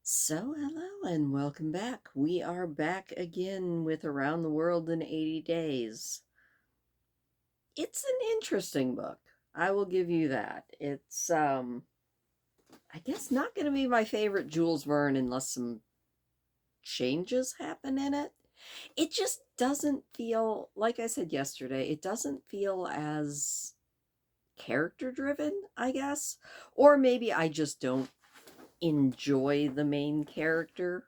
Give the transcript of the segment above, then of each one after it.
So, hello and welcome back. We are back again with Around the World in 80 Days. It's an interesting book. I will give you that. It's I guess not going to be my favorite Jules Verne unless some changes happen in it. It just doesn't feel, like I said yesterday, it doesn't feel as character driven, I guess. Or maybe I just don't enjoy the main characters.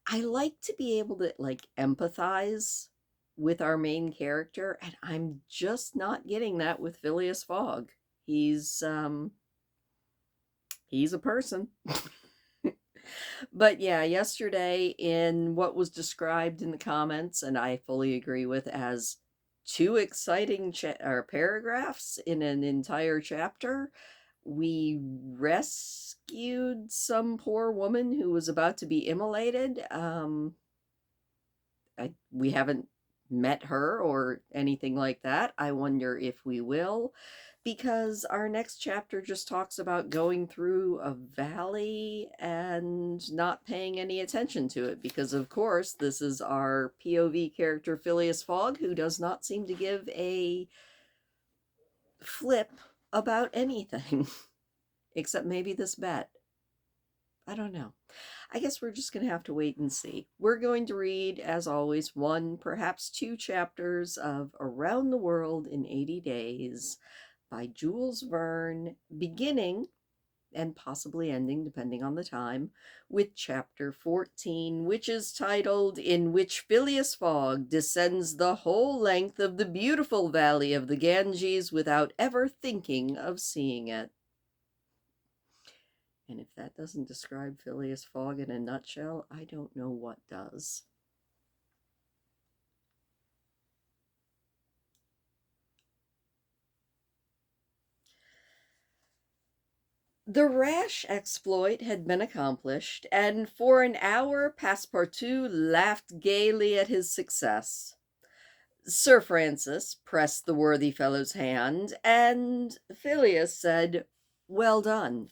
I like to be able to like empathize with our main character, and I'm just not getting that with Phileas Fogg. He's um he's a person. But yeah, yesterday in what was described in the comments, and I fully agree with, as two exciting or paragraphs in an entire chapter, we rescued some poor woman who was about to be immolated. We haven't met her or anything like that. I wonder if we will, because our next chapter just talks about going through a valley and not paying any attention to it, because of course this is our POV character Phileas Fogg, who does not seem to give a flip about anything except maybe this bet. I don't know. I guess we're just going to have to wait and see. We're going to read, as always, one, perhaps two chapters of Around the World in 80 Days by Jules Verne, beginning and possibly ending, depending on the time, with chapter 14, which is titled In Which Phileas Fogg Descends the Whole Length of the Beautiful Valley of the Ganges Without Ever Thinking of Seeing It. And if that doesn't describe Phileas Fogg in a nutshell, I don't know what does. The rash exploit had been accomplished, and for an hour Passepartout laughed gaily at his success. Sir Francis pressed the worthy fellow's hand, and Phileas said, "Well done,"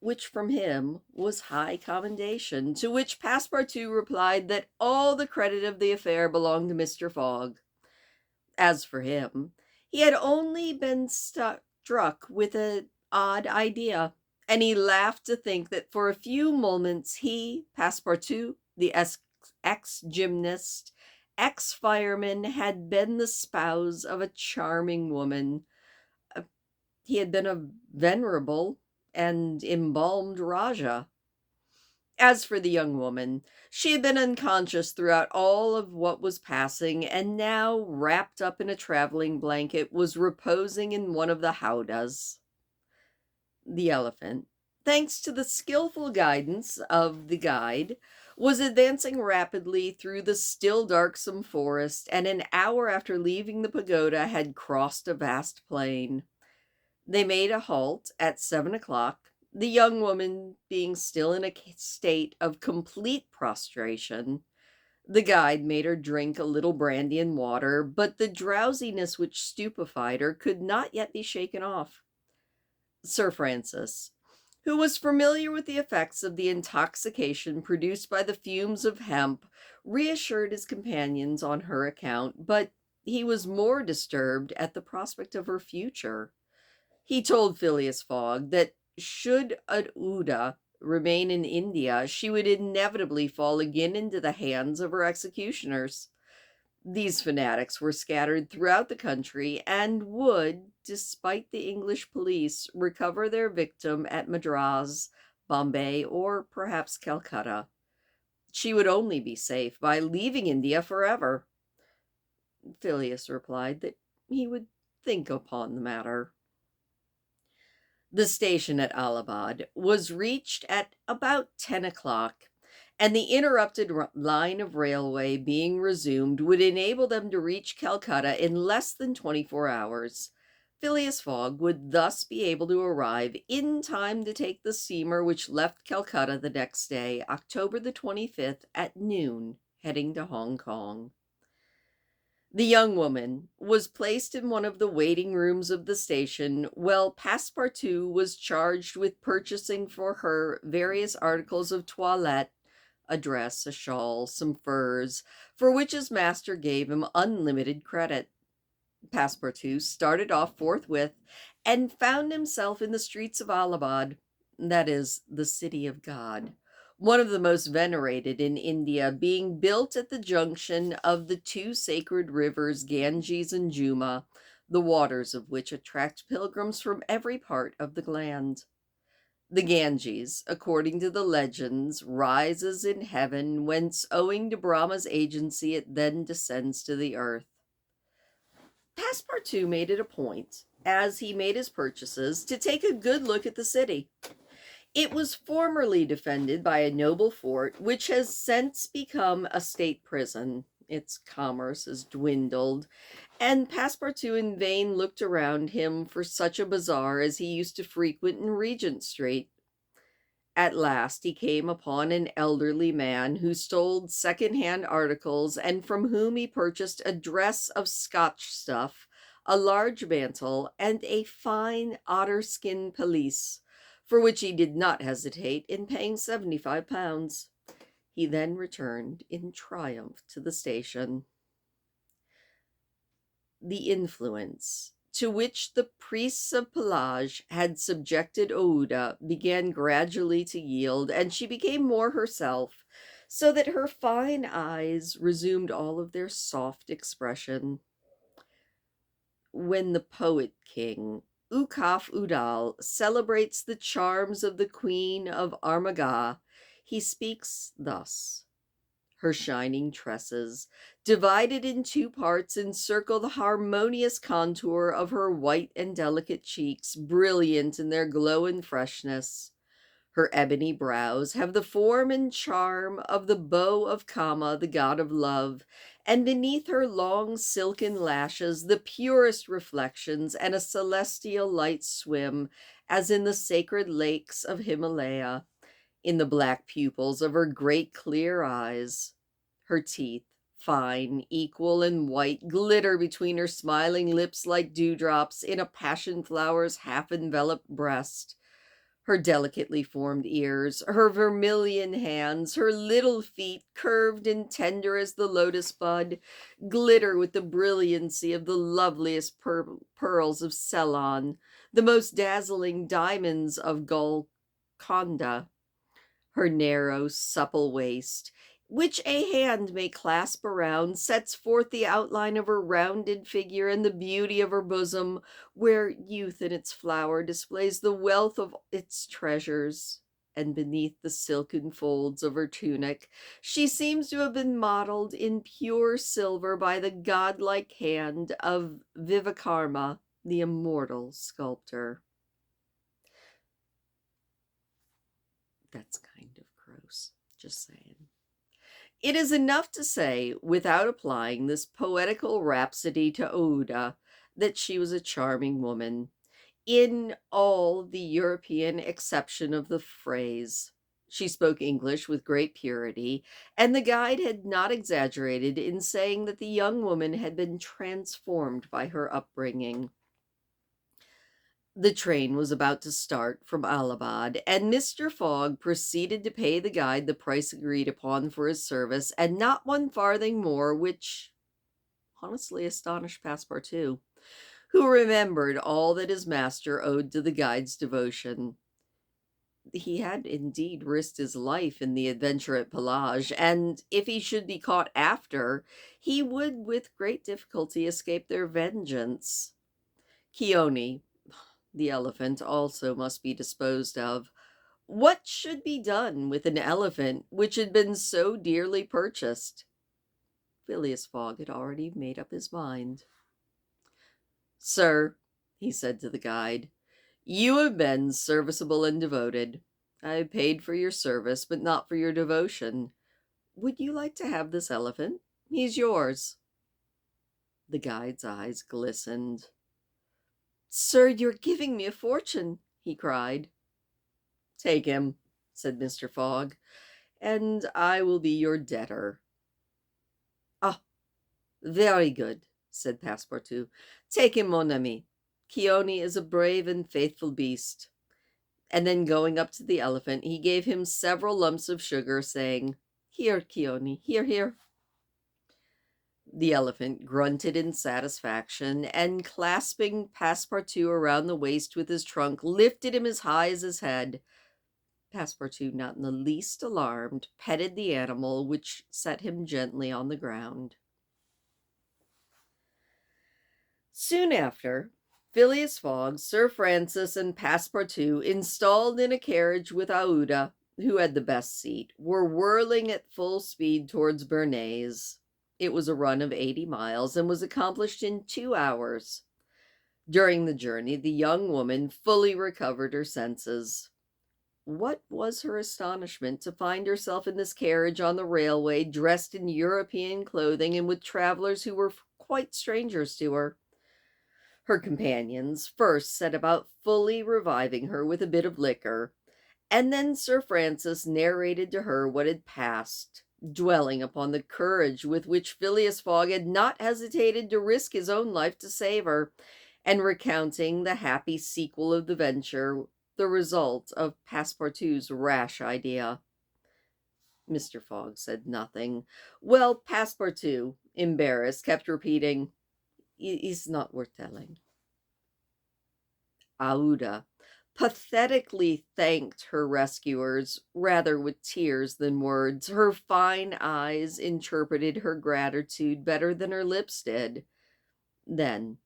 which from him was high commendation, to which Passepartout replied that all the credit of the affair belonged to Mr. Fogg. As for him, he had only been struck with an odd idea, and he laughed to think that for a few moments he, Passepartout, the ex-gymnast, ex-fireman, had been the spouse of a charming woman. He had been a venerable and embalmed Rajah. As for the young woman, she had been unconscious throughout all of what was passing, and now, wrapped up in a traveling blanket, was reposing in one of the howdahs. The elephant, thanks to the skillful guidance of the guide, was advancing rapidly through the still darksome forest, and an hour after leaving the pagoda had crossed a vast plain. They made a halt at 7 o'clock, the young woman being still in a state of complete prostration. The guide made her drink a little brandy and water, but the drowsiness which stupefied her could not yet be shaken off. Sir Francis, who was familiar with the effects of the intoxication produced by the fumes of hemp, reassured his companions on her account, but he was more disturbed at the prospect of her future. He told Phileas Fogg that should Aouda remain in India, she would inevitably fall again into the hands of her executioners. These fanatics were scattered throughout the country and would, despite the English police, recover their victim at Madras, Bombay, or perhaps Calcutta. She would only be safe by leaving India forever. Phileas replied that he would think upon the matter. The station at Allahabad was reached at about 10 o'clock, and the interrupted line of railway being resumed would enable them to reach Calcutta in less than 24 hours. Phileas Fogg would thus be able to arrive in time to take the steamer which left Calcutta the next day, October the 25th, at noon, heading to Hong Kong. The young woman was placed in one of the waiting rooms of the station, while Passepartout was charged with purchasing for her various articles of toilette, a dress, a shawl, some furs, for which his master gave him unlimited credit. Passepartout started off forthwith and found himself in the streets of Allahabad, that is, the city of God, one of the most venerated in India, being built at the junction of the two sacred rivers Ganges and Juma, the waters of which attract pilgrims from every part of the land. The Ganges, according to the legends, rises in heaven, whence, owing to Brahma's agency, it then descends to the earth. Passepartout made it a point, as he made his purchases, to take a good look at the city. It was formerly defended by a noble fort, which has since become a state prison. Its commerce has dwindled, and Passepartout in vain looked around him for such a bazaar as he used to frequent in Regent Street. At last he came upon an elderly man who sold second-hand articles, and from whom he purchased a dress of Scotch stuff, a large mantle, and a fine otter-skin pelisse, for which he did not hesitate in paying £75. He then returned in triumph to the station. The influence to which the priests of Pelage had subjected Ouda began gradually to yield, and she became more herself, so that her fine eyes resumed all of their soft expression. When the poet king, Ukaf Udal, celebrates the charms of the queen of Armaga, he speaks thus. Her shining tresses, divided in two parts, encircle the harmonious contour of her white and delicate cheeks, brilliant in their glow and freshness. Her ebony brows have the form and charm of the bow of Kama, the god of love, and beneath her long silken lashes the purest reflections and a celestial light swim, as in the sacred lakes of Himalaya, in the black pupils of her great clear eyes. Her teeth, fine, equal, and white, glitter between her smiling lips like dewdrops in a passion flower's half-enveloped breast. Her delicately formed ears, her vermilion hands, her little feet, curved and tender as the lotus bud, glitter with the brilliancy of the loveliest pearls of Ceylon, the most dazzling diamonds of Golconda. Her narrow, supple waist, which a hand may clasp around, sets forth the outline of her rounded figure and the beauty of her bosom, where youth in its flower displays the wealth of its treasures. And beneath the silken folds of her tunic, she seems to have been modeled in pure silver by the godlike hand of Vivakarma, the immortal sculptor. That's kind of gross, just saying. It is enough to say, without applying this poetical rhapsody to Ouda, that she was a charming woman, in all the European acception of the phrase. She spoke English with great purity, and the guide had not exaggerated in saying that the young woman had been transformed by her upbringing. The train was about to start from Allahabad, and Mr. Fogg proceeded to pay the guide the price agreed upon for his service, and not one farthing more, which honestly astonished Passepartout, who remembered all that his master owed to the guide's devotion. He had indeed risked his life in the adventure at Pelage, and if he should be caught after, he would with great difficulty escape their vengeance. Keone, the elephant, also must be disposed of. What should be done with an elephant which had been so dearly purchased? Phileas Fogg had already made up his mind. "Sir," he said to the guide, "you have been serviceable and devoted. I paid for your service, but not for your devotion. Would you like to have this elephant? He's yours." The guide's eyes glistened. "Sir, you're giving me a fortune," he cried. "Take him," said Mr. Fogg, "and I will be your debtor." "Ah, very good," said Passepartout. "Take him, mon ami. Chione is a brave and faithful beast." And then going up to the elephant, he gave him several lumps of sugar, saying, "Here, Chione, here, here." The elephant grunted in satisfaction, and clasping Passepartout around the waist with his trunk, lifted him as high as his head. Passepartout, not in the least alarmed, petted the animal, which set him gently on the ground. Soon after, Phileas Fogg, Sir Francis, and Passepartout, installed in a carriage with Aouda, who had the best seat, were whirling at full speed towards Bernays. It was a run of 80 miles and was accomplished in 2 hours. During the journey, the young woman fully recovered her senses. What was her astonishment to find herself in this carriage on the railway, dressed in European clothing and with travelers who were quite strangers to her. Her companions first set about fully reviving her with a bit of liquor, and then Sir Francis narrated to her what had passed, dwelling upon the courage with which Phileas Fogg had not hesitated to risk his own life to save her, and recounting the happy sequel of the venture, the result of Passepartout's rash idea. Mr. Fogg said nothing, while Passepartout, embarrassed, kept repeating, "He's not worth telling." Aouda pathetically thanked her rescuers, rather with tears than words. Her fine eyes interpreted her gratitude better than her lips did. Then,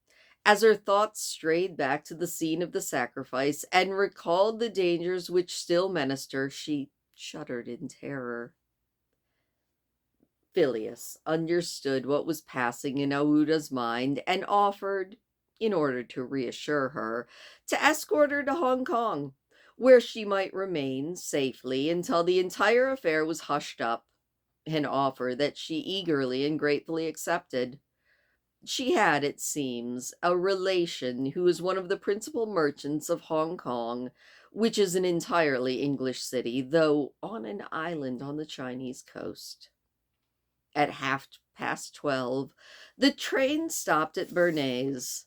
as her thoughts strayed back to the scene of the sacrifice and recalled the dangers which still menaced her, she shuddered in terror. Phileas understood what was passing in Aouda's mind, and offered, in order to reassure her, to escort her to Hong Kong, where she might remain safely until the entire affair was hushed up, an offer that she eagerly and gratefully accepted. She had, it seems, a relation who is one of the principal merchants of Hong Kong, which is an entirely English city, though on an island on the Chinese coast. At 12:30, the train stopped at Bernays.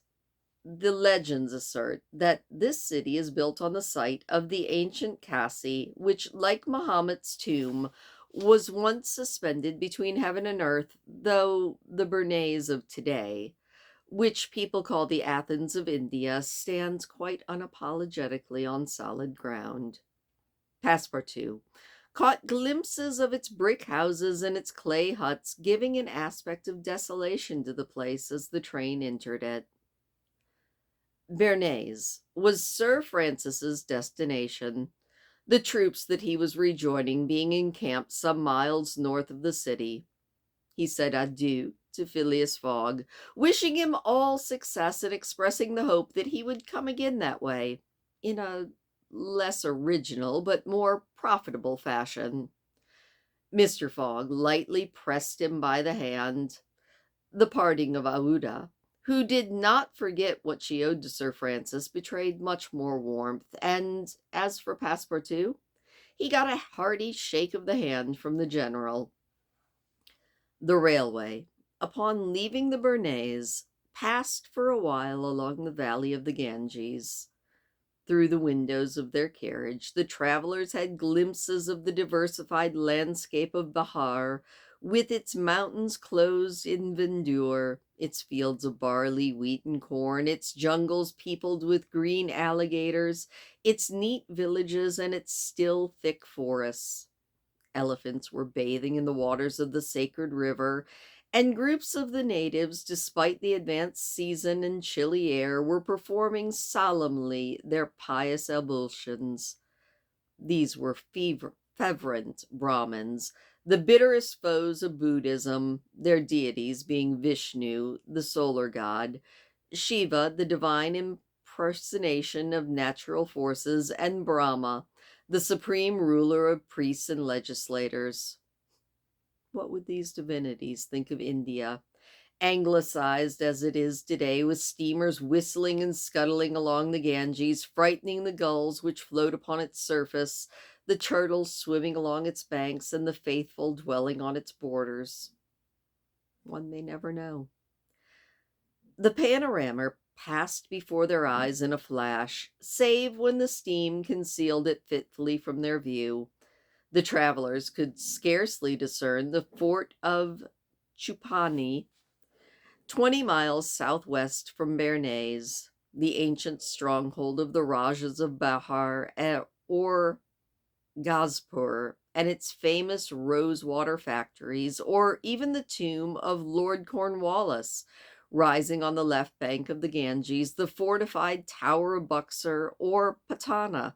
The legends assert that this city is built on the site of the ancient Cassi, which, like Mahomet's tomb, was once suspended between heaven and earth, though the Bernays of today, which people call the Athens of India, stands quite unapologetically on solid ground. Passepartout caught glimpses of its brick houses and its clay huts, giving an aspect of desolation to the place as the train entered it. Bernays was Sir Francis's destination, the troops that he was rejoining being encamped some miles north of the city. He said adieu to Phileas Fogg, wishing him all success and expressing the hope that he would come again that way, in a less original but more profitable fashion. Mr. Fogg lightly pressed him by the hand. The parting of Aouda, who did not forget what she owed to Sir Francis, betrayed much more warmth, and as for Passepartout, he got a hearty shake of the hand from the general. The railway, upon leaving the Bernays, passed for a while along the valley of the Ganges. Through the windows of their carriage, the travelers had glimpses of the diversified landscape of Bahar, with its mountains closed in verdure, its fields of barley, wheat, and corn, its jungles peopled with green alligators, its neat villages, and its still thick forests. Elephants were bathing in the waters of the sacred river, and groups of the natives, despite the advanced season and chilly air, were performing solemnly their pious ablutions. These were fervent Brahmins, the bitterest foes of Buddhism, their deities being Vishnu, the solar god, Shiva, the divine impersonation of natural forces, and Brahma, the supreme ruler of priests and legislators. What would these divinities think of India, anglicized as it is today, with steamers whistling and scuttling along the Ganges, frightening the gulls which float upon its surface, the turtles swimming along its banks, and the faithful dwelling on its borders? One may never know. The panorama passed before their eyes in a flash, save when the steam concealed it fitfully from their view. The travelers could scarcely discern the fort of Chupani, 20 miles southwest from Bernays, the ancient stronghold of the Rajas of Bahar or Gazpur, and its famous rosewater factories, or even the tomb of Lord Cornwallis, rising on the left bank of the Ganges, the fortified Tower of Buxar, or Patana,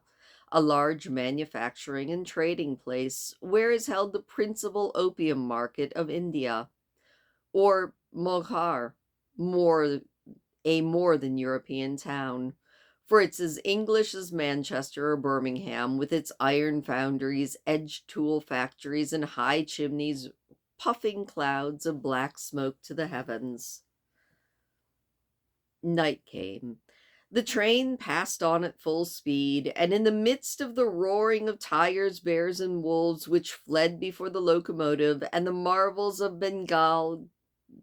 a large manufacturing and trading place where is held the principal opium market of India, or Moghar, more a more than European town, for it's as English as Manchester or Birmingham, with its iron foundries, edge tool factories, and high chimneys puffing clouds of black smoke to the heavens. Night came. The train passed on at full speed, and in the midst of the roaring of tigers, bears, and wolves which fled before the locomotive, and the marvels of Bengal,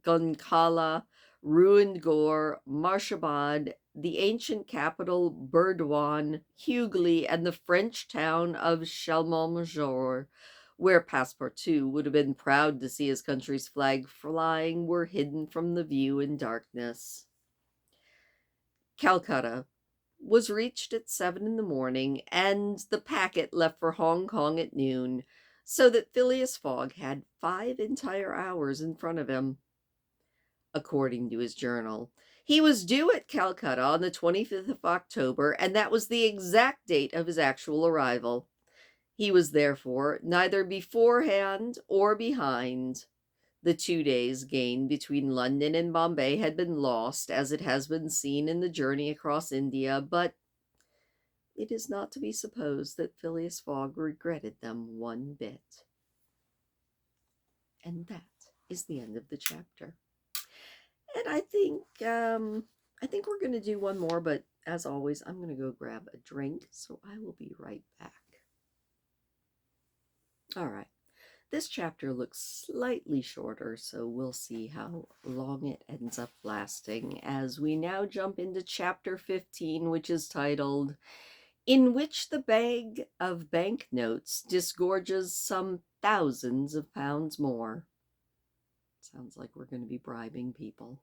Gonkala, ruined Gore, Marshabad, the ancient capital Burdwan, Hughley, and the French town of Chalmont-Major, where Passepartout would have been proud to see his country's flag flying, were hidden from the view in darkness. Calcutta was reached at 7 in the morning, and the packet left for Hong Kong at noon, so that Phileas Fogg had 5 entire hours in front of him. According to his journal, he was due at Calcutta on the 25th of October, and that was the exact date of his actual arrival. He was therefore neither beforehand or behind. The 2 days gained between London and Bombay had been lost, as it has been seen in the journey across India, but it is not to be supposed that Phileas Fogg regretted them one bit. And that is the end of the chapter. And I think we're going to do one more, but as always, I'm going to go grab a drink, so I will be right back. All right. This chapter looks slightly shorter, so we'll see how long it ends up lasting as we now jump into chapter 15, which is titled, "In which the bag of banknotes disgorges some thousands of pounds more." Sounds like we're going to be bribing people.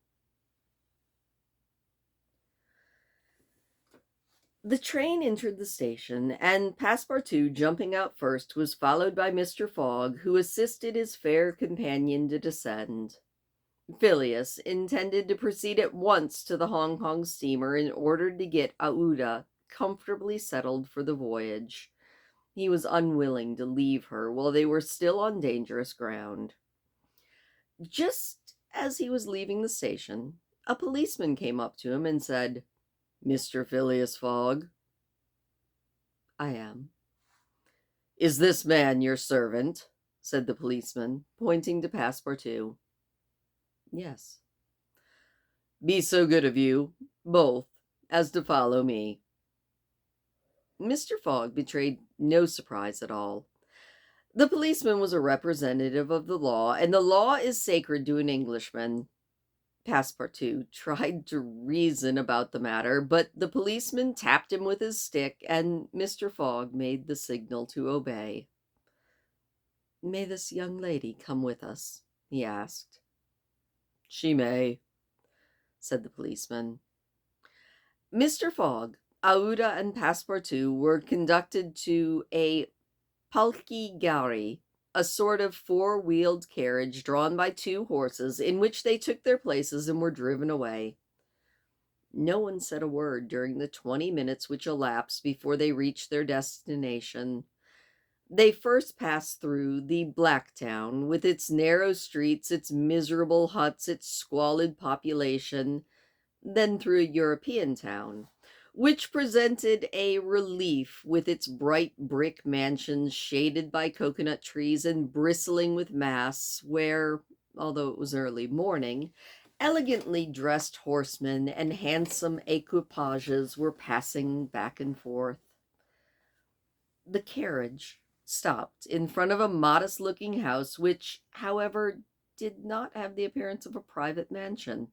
The train entered the station, and Passepartout, jumping out first, was followed by Mr. Fogg, who assisted his fair companion to descend. Phileas intended to proceed at once to the Hong Kong steamer in order to get Aouda comfortably settled for the voyage. He was unwilling to leave her while they were still on dangerous ground. Just as he was leaving the station, a policeman came up to him and said, "Mr. Phileas Fogg?" "I am." "Is this man your servant?" said the policeman, pointing to Passepartout. "Yes." "Be so good of you, both, as to follow me." Mr. Fogg betrayed no surprise at all. The policeman was a representative of the law, and the law is sacred to an Englishman. Passepartout tried to reason about the matter, but the policeman tapped him with his stick, and Mr. Fogg made the signal to obey. "May this young lady come with us?" he asked. "She may," said the policeman. Mr. Fogg, Aouda, and Passepartout were conducted to a palki gari, a sort of four-wheeled carriage drawn by 2 horses, in which they took their places and were driven away. No one said a word during the 20 minutes which elapsed before they reached their destination. They first passed through the Black Town, with its narrow streets, its miserable huts, its squalid population, then through a European town, which presented a relief with its bright brick mansions shaded by coconut trees and bristling with masts, where, although it was early morning, elegantly dressed horsemen and handsome equipages were passing back and forth. The carriage stopped in front of a modest-looking house, which, however, did not have the appearance of a private mansion.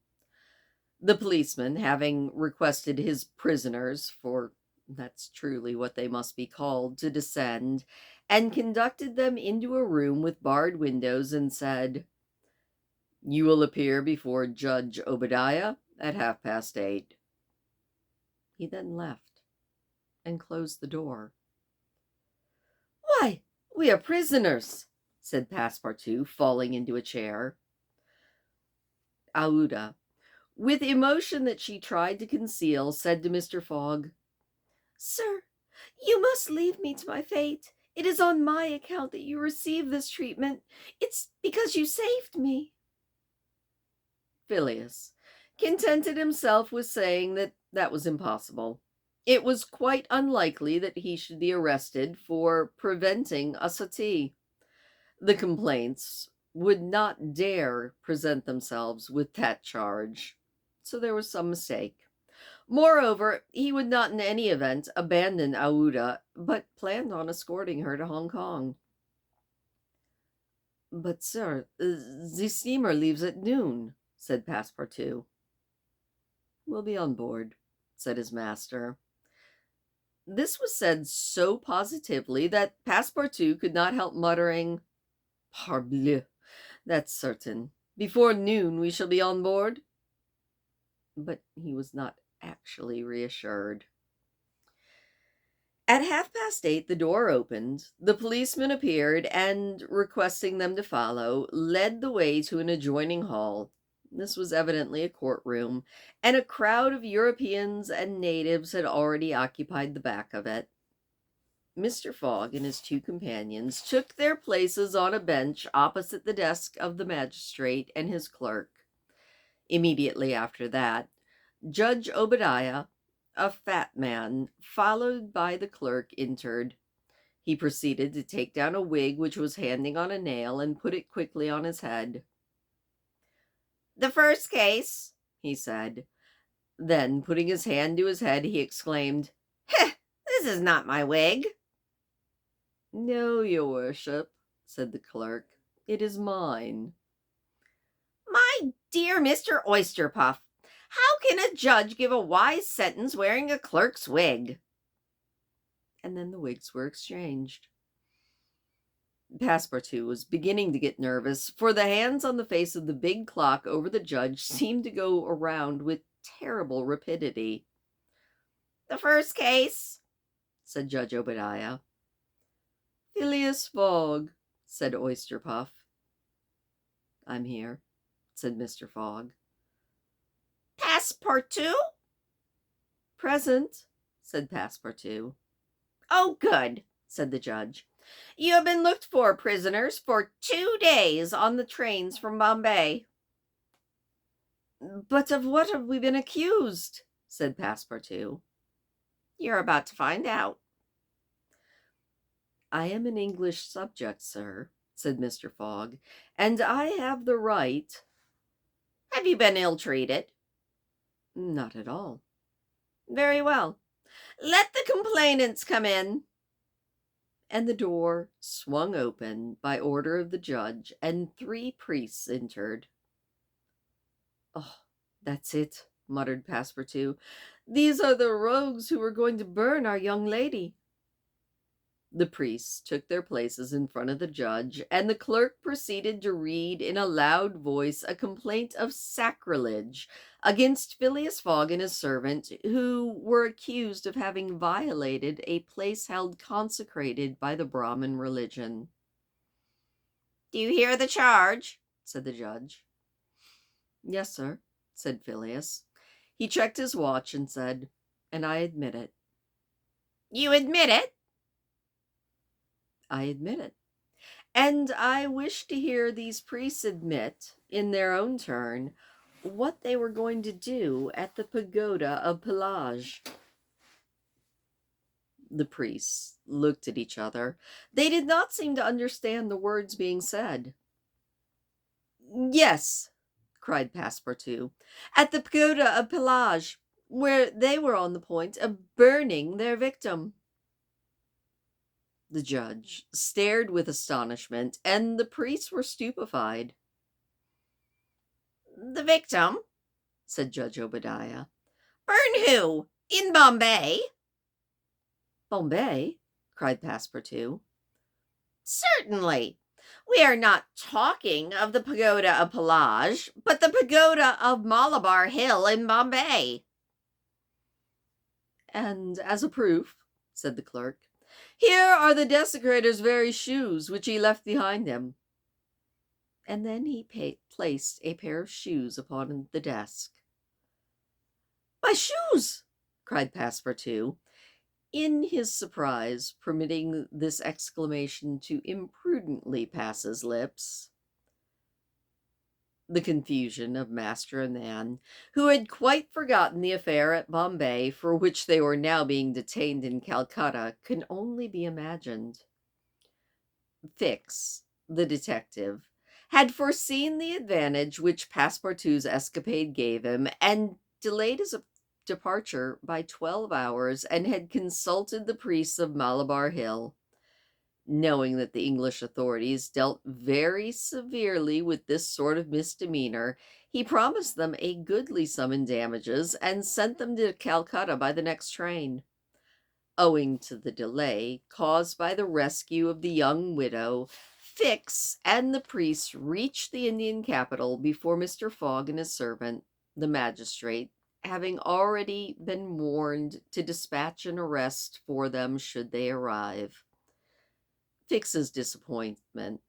The policeman, having requested his prisoners, for that's truly what they must be called, to descend, and conducted them into a room with barred windows, and said, "You will appear before Judge Obadiah at 8:30." He then left and closed the door. "Why, we are prisoners," said Passepartout, falling into a chair. Aouda, with emotion that she tried to conceal, said to Mr. Fogg, "Sir, you must leave me to my fate. It is on my account that you receive this treatment. It's because you saved me." Phileas contented himself with saying that that was impossible. It was quite unlikely that he should be arrested for preventing a suttee. The complaints would not dare present themselves with that charge, so there was some mistake. Moreover, he would not in any event abandon Aouda, but planned on escorting her to Hong Kong. "But, sir, the steamer leaves at noon," said Passepartout. "We'll be on board," said his master. This was said so positively that Passepartout could not help muttering, "Parbleu, that's certain. Before noon we shall be on board." But he was not actually reassured. At 8:30, the door opened, the policeman appeared, and, requesting them to follow, led the way to an adjoining hall. This was evidently a courtroom, and a crowd of Europeans and natives had already occupied the back of it. Mr. Fogg and his two companions took their places on a bench opposite the desk of the magistrate and his clerk. Immediately after that, Judge Obadiah, a fat man, followed by the clerk, entered. He proceeded to take down a wig which was hanging on a nail and put it quickly on his head. "The first case," he said. Then, putting his hand to his head, he exclaimed, "Heh! This is not my wig." "No, your worship," said the clerk. "It is mine." "My dear Mr. Oysterpuff, how can a judge give a wise sentence wearing a clerk's wig?" And then the wigs were exchanged. Passepartout was beginning to get nervous, for the hands on the face of the big clock over the judge seemed to go around with terrible rapidity. "The first case," said Judge Obadiah. "Phileas Fogg," said Oysterpuff. "I'm here," said Mr. Fogg. "Passepartout?" "Present," said Passepartout. "Oh, good," said the judge. "You have been looked for, prisoners, for 2 days on the trains from Bombay." "But of what have we been accused?" said Passepartout. "You're about to find out." "I am an English subject, sir," said Mr. Fogg, "and I have the right—" "Have you been ill-treated?" "Not at all." "Very well. Let the complainants come in." And the door swung open by order of the judge, and 3 priests entered. "Oh, that's it," muttered Passepartout. "These are the rogues who were going to burn our young lady." The priests took their places in front of the judge, and the clerk proceeded to read in a loud voice a complaint of sacrilege against Phileas Fogg and his servant, who were accused of having violated a place held consecrated by the Brahmin religion. "Do you hear the charge?" said the judge. "Yes, sir," said Phileas. He checked his watch and said, "And I admit it." "You admit it?" "I admit it. And I wish to hear these priests admit, in their own turn, what they were going to do at the pagoda of Pelage." The priests looked at each other. They did not seem to understand the words being said. "Yes," cried Passepartout, "at the pagoda of Pelage, where they were on the point of burning their victim." The judge stared with astonishment, and the priests were stupefied. "The victim?" said Judge Obadiah. "Burn who? In Bombay?" "Bombay?" cried Passepartout. "Certainly. We are not talking of the pagoda of Pelage, but the pagoda of Malabar Hill in Bombay." "And as a proof," said the clerk, "here are the desecrator's very shoes which he left behind him." And then he placed a pair of shoes upon the desk. "My shoes!" cried Passepartout, in his surprise permitting this exclamation to imprudently pass his lips. The confusion of master and man, who had quite forgotten the affair at Bombay for which they were now being detained in Calcutta, can only be imagined. Fix, the detective, had foreseen the advantage which Passepartout's escapade gave him, and delayed his departure by 12 hours, and had consulted the priests of Malabar Hill. Knowing that the English authorities dealt very severely with this sort of misdemeanor, he promised them a goodly sum in damages, and sent them to Calcutta by the next train. Owing to the delay caused by the rescue of the young widow, Fix and the priests reached the Indian capital before Mr. Fogg and his servant, the magistrate, having already been warned to dispatch an arrest for them should they arrive. Fix's disappointment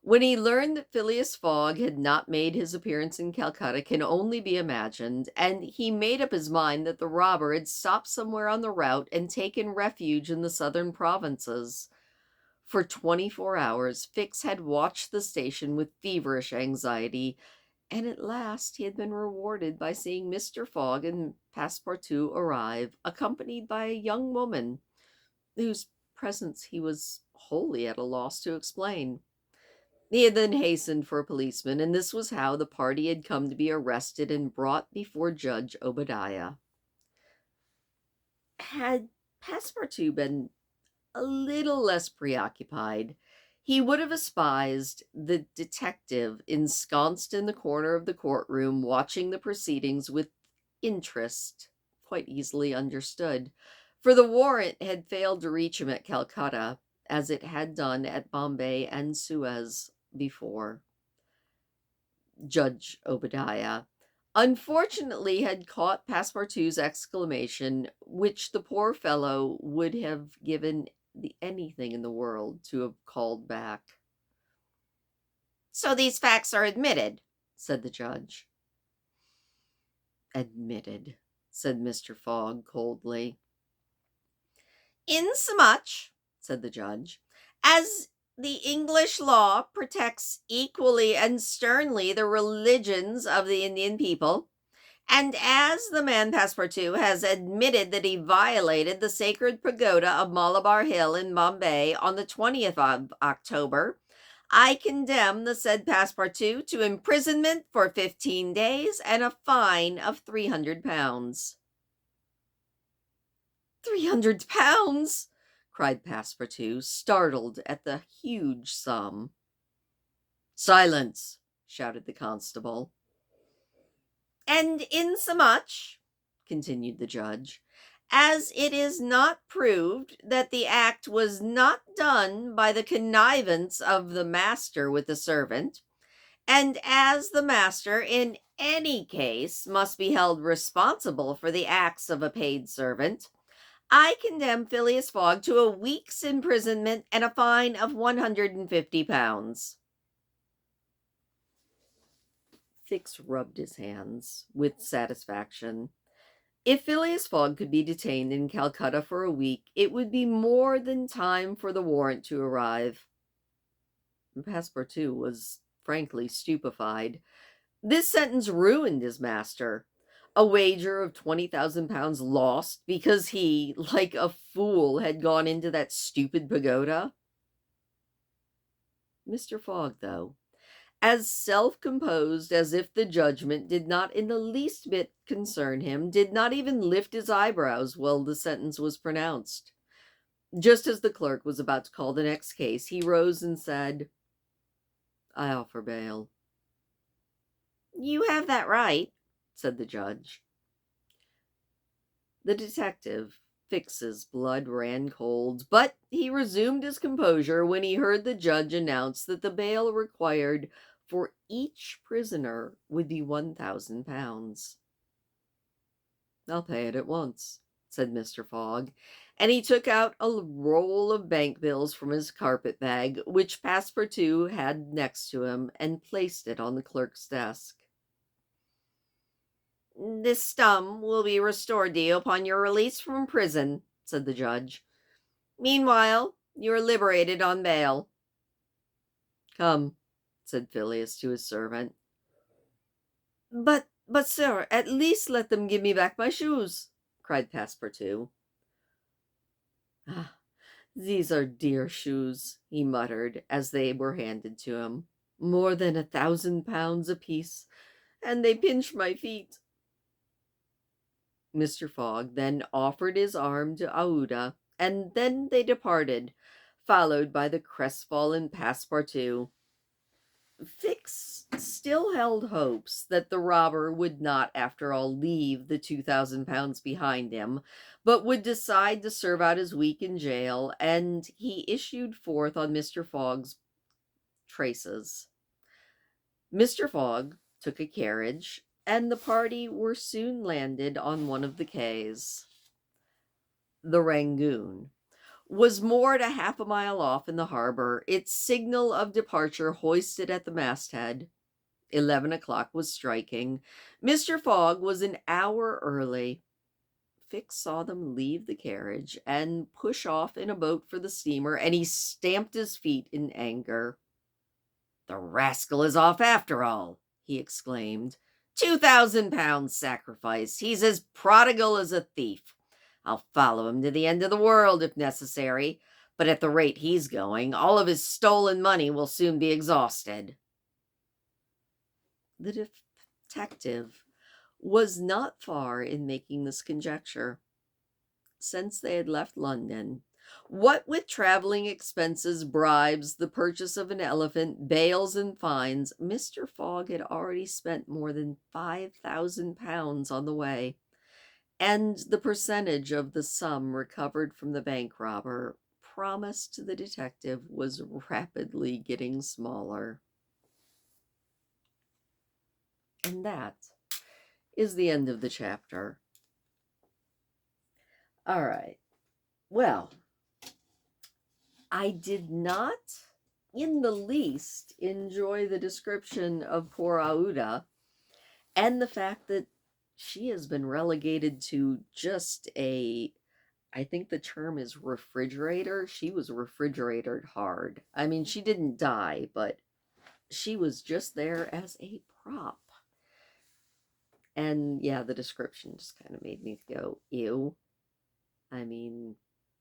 when he learned that Phileas Fogg had not made his appearance in Calcutta can only be imagined, and he made up his mind that the robber had stopped somewhere on the route and taken refuge in the southern provinces. For 24 hours, Fix had watched the station with feverish anxiety, and at last he had been rewarded by seeing Mr. Fogg and Passepartout arrive, accompanied by a young woman, whose presence he was wholly at a loss to explain. He had then hastened for a policeman, and this was how the party had come to be arrested and brought before Judge Obadiah. Had Passepartout been a little less preoccupied, he would have espied the detective ensconced in the corner of the courtroom, watching the proceedings with interest quite easily understood, for the warrant had failed to reach him at Calcutta, as it had done at Bombay and Suez before. Judge Obadiah, unfortunately, had caught Passepartout's exclamation, which the poor fellow would have given anything in the world to have called back. "So these facts are admitted," said the judge. "Admitted," said Mr. Fogg coldly. "Insomuch," said the judge, "as the English law protects equally and sternly the religions of the Indian people, and as the man Passepartout has admitted that he violated the sacred pagoda of Malabar Hill in Bombay on the 20th of October, I condemn the said Passepartout to imprisonment for 15 days and a fine of £300. £300! cried Passepartout, startled at the huge sum. "Silence!" shouted the constable. "And insomuch," continued the judge, "as it is not proved that the act was not done by the connivance of the master with the servant, and as the master in any case must be held responsible for the acts of a paid servant, I condemn Phileas Fogg to a week's imprisonment and a fine of £150. Fix rubbed his hands with satisfaction. If Phileas Fogg could be detained in Calcutta for a week, it would be more than time for the warrant to arrive. Passepartout was frankly stupefied. This sentence ruined his master. A wager of £20,000 lost because he, like a fool, had gone into that stupid pagoda. Mr. Fogg, though, as self-composed as if the judgment did not in the least bit concern him, did not even lift his eyebrows while the sentence was pronounced. Just as the clerk was about to call the next case, he rose and said, "I offer bail." "You have that right," said the judge. The detective Fix's blood ran cold, but he resumed his composure when he heard the judge announce that the bail required for each prisoner would be £1,000. "I'll pay it at once," said Mr. Fogg, and he took out a roll of bank bills from his carpet bag, which Passepartout had next to him, and placed it on the clerk's desk. "This sum will be restored to you upon your release from prison," said the judge. "Meanwhile, you are liberated on bail." "Come," said Phileas to his servant. But, sir, at least let them give me back my shoes," cried Passepartout. "Ah, these are dear shoes," he muttered, as they were handed to him. "More than £1,000 apiece, and they pinch my feet." Mr. Fogg then offered his arm to Aouda, and then they departed, followed by the crestfallen Passepartout. Fix still held hopes that the robber would not, after all, leave the £2,000 behind him, but would decide to serve out his week in jail, and he issued forth on Mr. Fogg's traces. Mr. Fogg took a carriage, and the party were soon landed on one of the quays. The Rangoon was moored a half a mile off in the harbor, its signal of departure hoisted at the masthead. 11 o'clock was striking. Mr. Fogg was an hour early. Fix saw them leave the carriage and push off in a boat for the steamer, and he stamped his feet in anger. "The rascal is off after all," he exclaimed. £2,000 sacrifice. He's as prodigal as a thief. I'll follow him to the end of the world if necessary, but at the rate he's going, all of his stolen money will soon be exhausted." The detective was not far in making this conjecture. Since they had left London, what with traveling expenses, bribes, the purchase of an elephant, bails, and fines, Mr. Fogg had already spent more than £5,000 on the way, and the percentage of the sum recovered from the bank robber promised to the detective was rapidly getting smaller. And that is the end of the chapter. All right. Well, I did not in the least enjoy the description of poor Aouda and the fact that she has been relegated to just I think the term is refrigerator. She was refrigerated hard. I mean, she didn't die, but she was just there as a prop. And yeah, the description just kind of made me go, ew. I mean,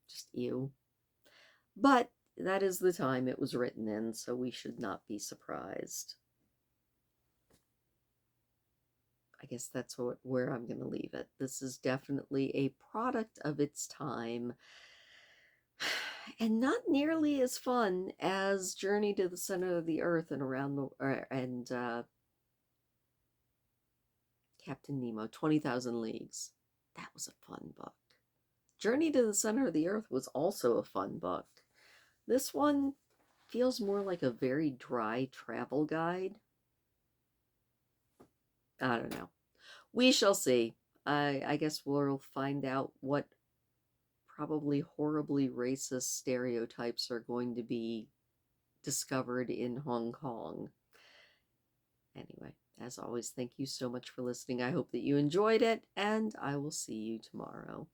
just ew. But that is the time it was written in, so we should not be surprised. I guess that's where I'm going to leave it. This is definitely a product of its time, and not nearly as fun as Journey to the Center of the Earth and Captain Nemo, 20,000 Leagues. That was a fun book. Journey to the Center of the Earth was also a fun book. This one feels more like a very dry travel guide. I don't know. We shall see. I guess we'll find out what probably horribly racist stereotypes are going to be discovered in Hong Kong. Anyway, as always, thank you so much for listening. I hope that you enjoyed it, and I will see you tomorrow.